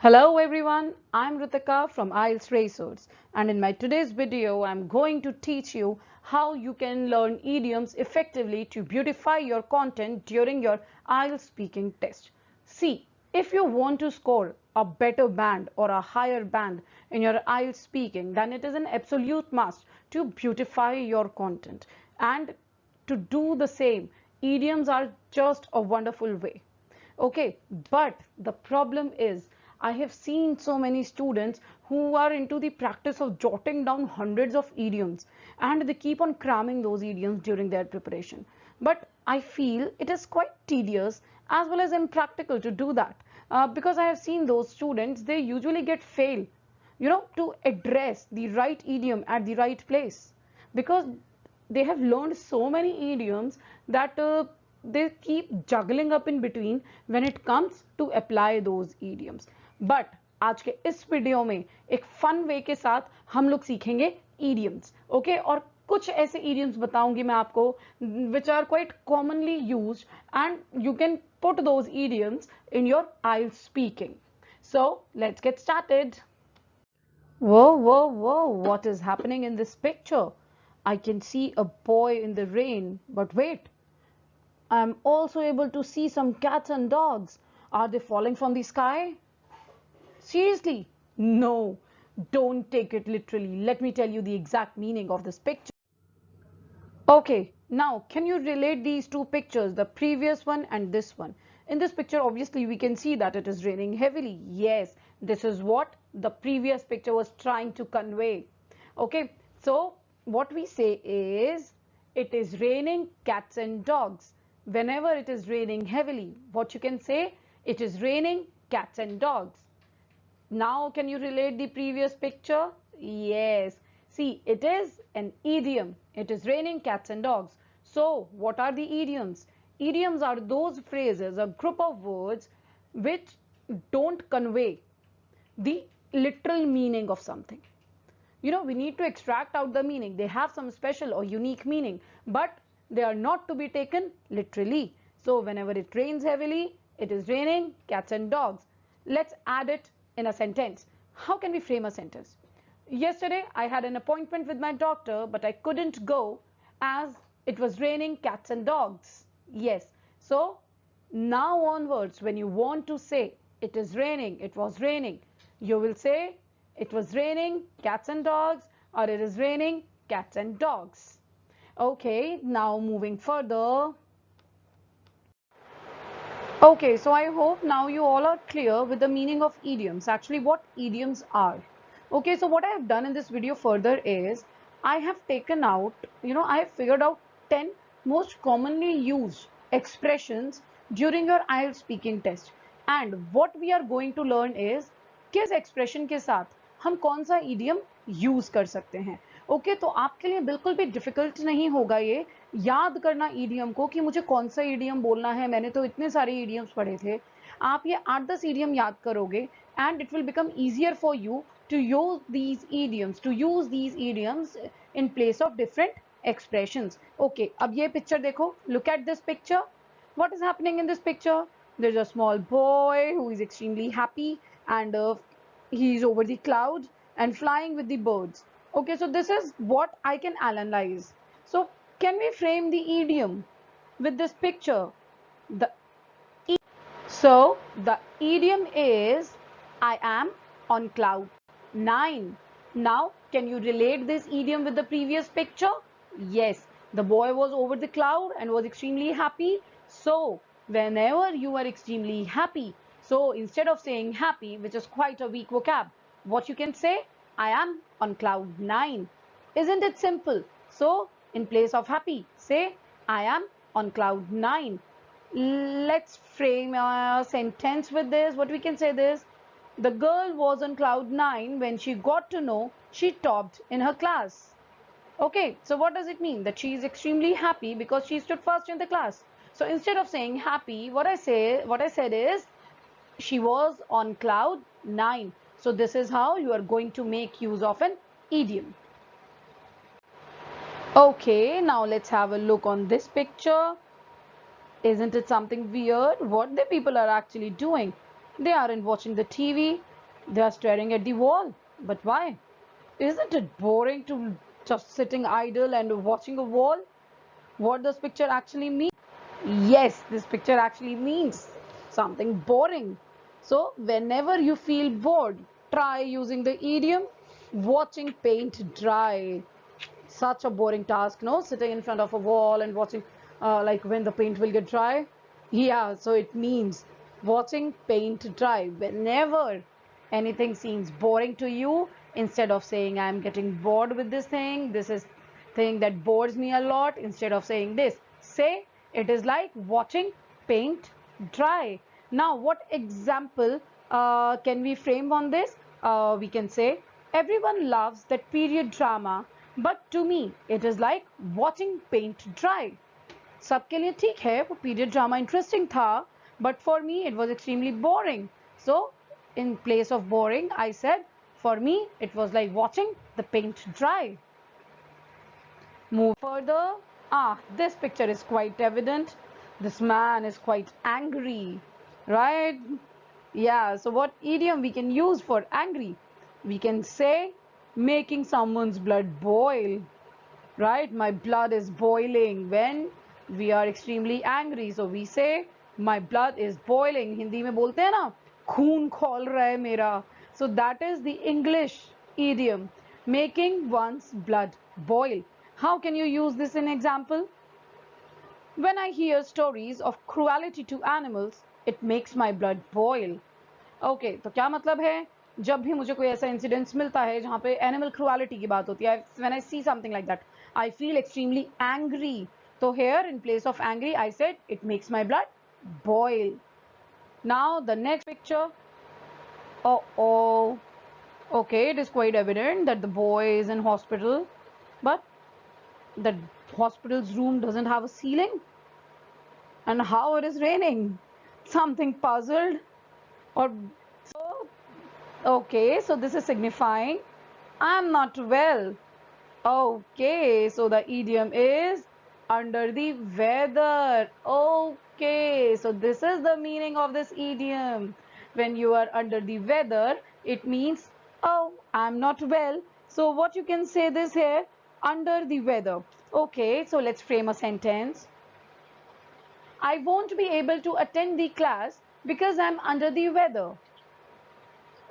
Hello everyone, I'm Ritika from IELTS Racers, and in my today's video I'm going to teach you how you can learn idioms effectively to beautify your content during your IELTS speaking test. See, if you want to score a better band or a higher band in your IELTS speaking, then it is an absolute must to beautify your content. And to do the same, idioms are just a wonderful way. Okay, but the problem is I have seen so many students who are into the practice of jotting down hundreds of idioms and they keep on cramming those idioms during their preparation. But I feel it is quite tedious as well as impractical to do that because I have seen those students, they usually get fail, to address the right idiom at the right place because they have learned so many idioms that they keep juggling up in between when it comes to apply those idioms. But आज के इस video में एक fun way के साथ हम लोग सीखेंगे idioms, ओके और कुछ ऐसे idioms बताऊंगी मैं आपको which are quite commonly used and you can put those idioms in your IELTS speaking. So let's get started. Whoa, whoa, whoa, what is happening in this picture? I can see a boy in the rain, but wait, I'm also able to see some cats and dogs. Are they falling from the sky? Seriously? No, don't take it literally. Let me tell you the exact meaning of this picture. Okay, now can you relate these two pictures, the previous one and this one? In this picture, obviously, we can see that it is raining heavily. Yes, this is what the previous picture was trying to convey. Okay, so what we say is, it is raining cats and dogs. Whenever it is raining heavily, what you can say, it is raining cats and dogs. Now, can you relate the previous picture? Yes. See, it is an idiom. It is raining cats and dogs. So, what are the idioms? Idioms are those phrases, a group of words which don't convey the literal meaning of something. We need to extract out the meaning. They have some special or unique meaning, but they are not to be taken literally. So, whenever it rains heavily, it is raining cats and dogs. Let's add it in a sentence. How can we frame a sentence? Yesterday, I had an appointment with my doctor, but I couldn't go as it was raining cats and dogs. Yes. So, now onwards, when you want to say it is raining, it was raining, you will say it was raining cats and dogs or it is raining cats and dogs. Okay, now moving further. Okay, so I hope now you all are clear with the meaning of idioms, actually what idioms are. Okay, so what I have done in this video further is I have taken out, I have figured out 10 most commonly used expressions during your IELTS speaking test. And what we are going to learn is किस expression के साथ हम कौन सा idiom use कर सकते हैं. Okay तो आपके लिए बिल्कुल भी डिफिकल्ट नहीं होगा ये याद करना ईडियम को कि मुझे कौन सा ईडियम बोलना है. मैंने तो इतने सारे ईडियम्स पढ़े थे. आप ये 8-10 ईडियम याद करोगे and it will become easier for you to use these idioms in place of different expressions. Okay, अब ये पिक्चर देखो. Look at this picture. What is happening in this picture? There's a small boy who is extremely happy and he is over the clouds and flying with the birds. Okay, so this is what I can analyze. So can we frame the idiom with this picture? So the idiom is I am on cloud 9. Now can you relate this idiom with the previous picture? Yes, the boy was over the cloud and was extremely happy. So whenever you are extremely happy, so instead of saying happy, which is quite a weak vocab, what you can say, I am on cloud 9. Isn't it simple? So in place of happy, say I am on cloud 9. Let's frame a sentence with this. What we can say this: the girl was on cloud 9 when she got to know she topped in her class. Okay, so what does it mean? That she is extremely happy because she stood first in the class. So instead of saying happy, what I said is she was on cloud 9. So this is how you are going to make use of an idiom. Okay, now let's have a look on this picture. Isn't it something weird? What the people are actually doing? They aren't watching the TV. They are staring at the wall. But why? Isn't it boring to just sitting idle and watching a wall? What does picture actually mean? Yes, this picture actually means something boring. So, whenever you feel bored, try using the idiom watching paint dry. Such a boring task, no? Sitting in front of a wall and watching, like when the paint will get dry. Yeah, so it means watching paint dry. Whenever anything seems boring to you, instead of saying I'm getting bored with this is thing that bores me a lot, instead of saying this, say it is like watching paint dry. Now, what example can we frame on this? We can say everyone loves that period drama, but to me it is like watching paint dry. सबके लिए ठीक है वो period drama interesting था but for me it was extremely boring so in place of boring I said for me it was like watching the paint dry. Move further. This picture is quite evident. This man is quite angry, right? Yeah, so what idiom we can use for angry? We can say making someone's blood boil, right? My blood is boiling when we are extremely angry. So we say my blood is boiling. Hindi में बोलते हैं ना खून खौल रहा है मेरा. So that is the English idiom, making one's blood boil. How can you use this in example? When I hear stories of cruelty to animals, it makes my blood boil. Okay तो क्या मतलब है जब भी मुझे कोई ऐसा incidents मिलता है जहाँ पे एनिमल क्रुएलिटी की बात होती है when I see something like that I feel extremely angry तो here in place of angry I said it makes my blood boil now the next picture oh okay it is quite evident that the boy is in hospital but the hospital's room doesn't have a ceiling and how it is raining something puzzled or so. Okay, so this is signifying I'm not well. Okay, so the idiom is under the weather. Okay, so this is the meaning of this idiom. When you are under the weather, it means, oh, I'm not well. So what you can say this here, under the weather. Okay, so let's frame a sentence. I won't be able to attend the class because I'm under the weather.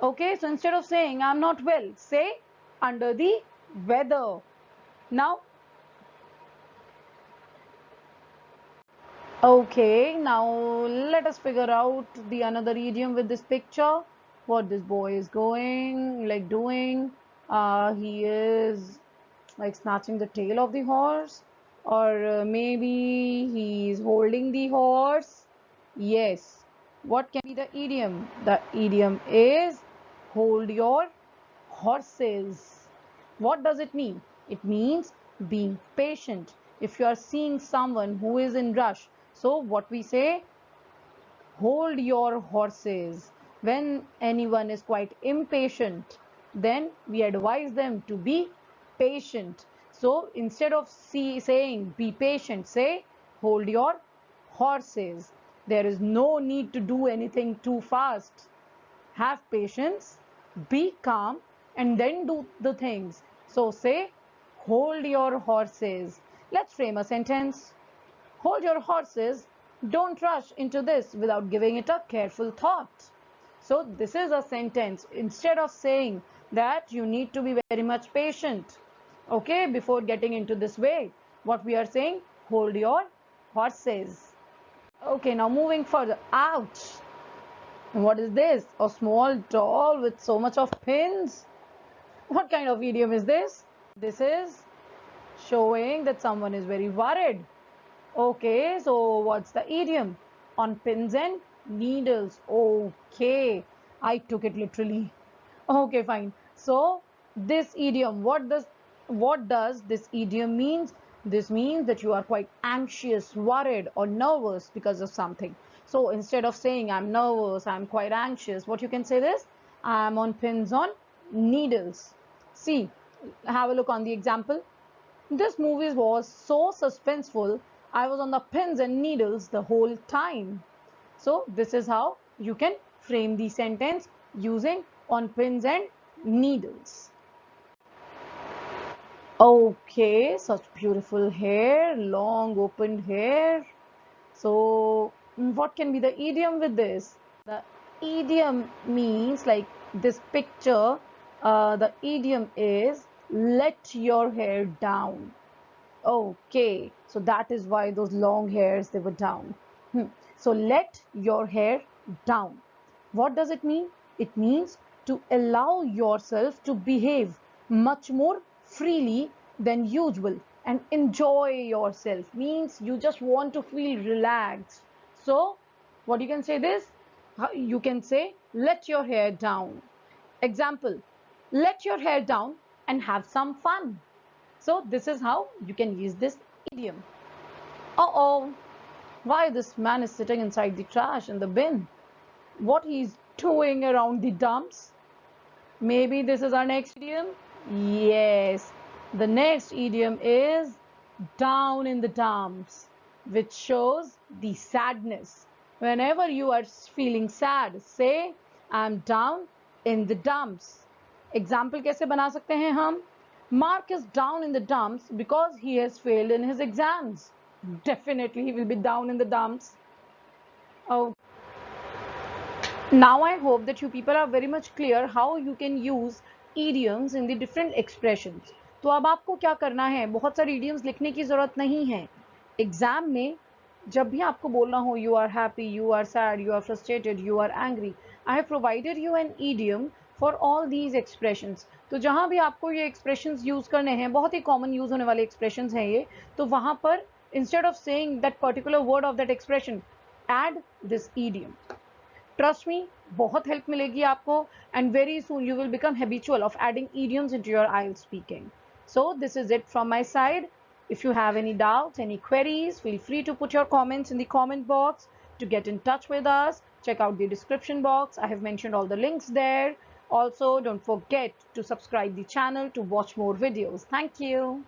Okay, so instead of saying I'm not well, say under the weather. Now, okay, now let us figure out the another idiom with this picture. What this boy is going, like doing. He is like snatching the tail of the horse, or maybe he's holding the horse. Yes. What can be the idiom? The idiom is hold your horses. What does it mean? It means being patient. If you are seeing someone who is in rush, so what we say, hold your horses. When anyone is quite impatient, then we advise them to be patient. So instead of saying be patient, say hold your horses. There is no need to do anything too fast. Have patience, be calm, and then do the things. So say, hold your horses. Let's frame a sentence. Hold your horses. Don't rush into this without giving it a careful thought. So this is a sentence. Instead of saying that you need to be very much patient, okay, before getting into this way, what we are saying, hold your horses. Okay, now moving further. Ouch! What is this? A small doll with so much of pins? What kind of idiom is this? This is showing that someone is very worried. Okay, so what's the idiom? On pins and needles. Okay, I took it literally. Okay, fine. So this idiom, what does this idiom means? This means that you are quite anxious, worried, or nervous because of something. So instead of saying I'm nervous, I'm quite anxious, what you can say this? I'm on pins on needles. See, have a look on the example. This movie was so suspenseful, I was on the pins and needles the whole time. So this is how you can frame the sentence, using on pins and needles. Okay, such beautiful hair, long opened hair. So, what can be the idiom with this? The idiom means like this picture, the idiom is let your hair down. Okay, so that is why those long hairs they were down. So let your hair down. What does it mean? It means to allow yourself to behave much more freely than usual and enjoy yourself. Means you just want to feel relaxed. So what you can say this? You can say let your hair down. Example, let your hair down and have some fun. So this is how you can use this idiom. Uh-oh, why this man is sitting inside the trash in the bin? What he's doing around the dumps? Maybe this is our next idiom? Yes, the next idiom is down in the dumps, which shows the sadness. Whenever you are feeling sad, say I'm down in the dumps. Example कैसे बना सकते हैं हम? Mark is down in the dumps because he has failed in his exams. Definitely he will be down in the dumps. Oh. Now I hope that you people are very much clear how you can use idioms in the different expressions. तो अब आपको क्या करना है? बहुत सारे idioms लिखने की ज़रूरत नहीं है. एग्जाम में जब भी आपको बोलना हो you are happy, you are sad, you are frustrated, you are angry, I have provided you an idiom for all these expressions. तो जहाँ भी आपको ये expressions use करने हैं, बहुत ही common use होने वाले expressions हैं ये, तो वहाँ पर instead of saying that particular word of that expression, add this idiom. Trust me, बहुत help मिलेगी आपको and very soon you will become habitual of adding idioms into your IELTS speaking. So this is it from my side. If you have any doubts, any queries, feel free to put your comments in the comment box. To get in touch with us, check out the description box. I have mentioned all the links there. Also, don't forget to subscribe the channel to watch more videos. Thank you.